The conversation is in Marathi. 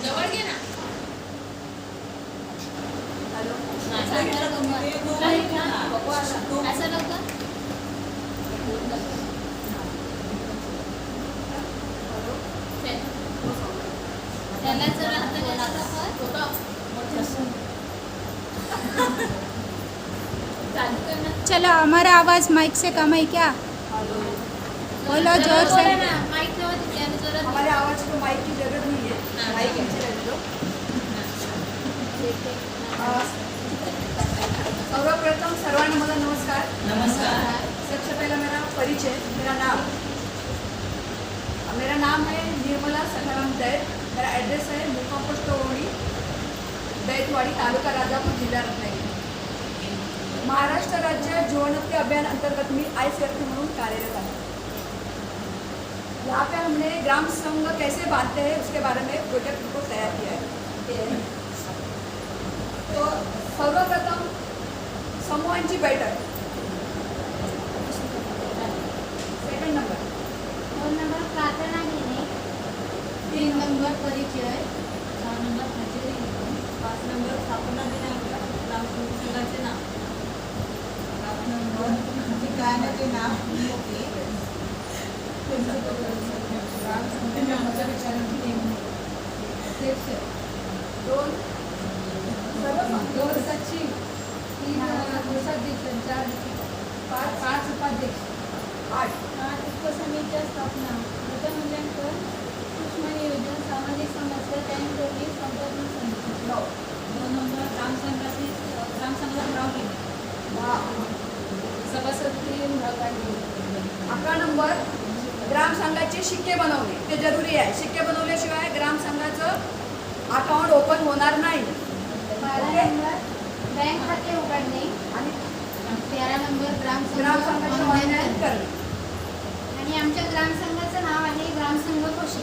जवळ घे ना. असं नको. त्याला जर चलो, हमारा आवाज़ माइक से कम है क्या? बोलो जोर से. माइक हमारे आवाज को माइक की जरूरत नहीं है. माइक नीचे रख दो. सर्वप्रथम सर्वांना मला नमस्कार. नमस्कार. सबसे पहला मेरा परिचय. मेरा नाम है निर्मला सखाराम दैत. मेरा एड्रेस है मुक्काम पोस्ट ओवणी, दैतवाडी, तालुका राजापूर, जिल्हा रत्नागिरी. महाराष्ट्र राज्य जीवनोन्नति अभियान अंतर्गत मी आईसीआरपी म्हणून कार्यरत है. यहाँ पे हमने ग्राम संघ कैसे बांधते हैं उसके बारे में प्रोजेक्ट को तैयार किया है. तो सर्वप्रथम समूहांची बैठक. Second number. 2 नंबर प्रार्थना घेणे. 3 नंबर परिचय. 4 नंबर हजेरी. 5 नंबर स्थापना दिनांक. ग्रामसंघाचे नाव. 7 नंबर ठिकाणाचे नाव. ग्रामसंघाच्या विचारांची नेमणूक. दोन सचिव. 3 कोषाध्यक्ष. 5 उपाध्यक्ष. 8 उपसमितीच्या स्थापना. गटमूल्यांकन. सूक्ष्म नियोजन. सामाजिक समस्या त्यांच्यावरील संपादन समिती. 9 2 नंबर ग्रामसंघाचा ठराव घेणे. सभासदी विभागाने. 11 नंबर ग्रामसंघाचे शिक्के बनवणे. ते जरुरी आहे. शिक्के बनवल्याशिवाय ग्रामसंघाचं अकाउंट ओपन होणार नाही. 12 नंबर बँक खाते उघडणे. आणि 13 नंबर ग्रामसंघाची ऑनलाईन करणे. आणि आमच्या ग्रामसंघाचं नाव आहे ग्रामसंघ कोशी.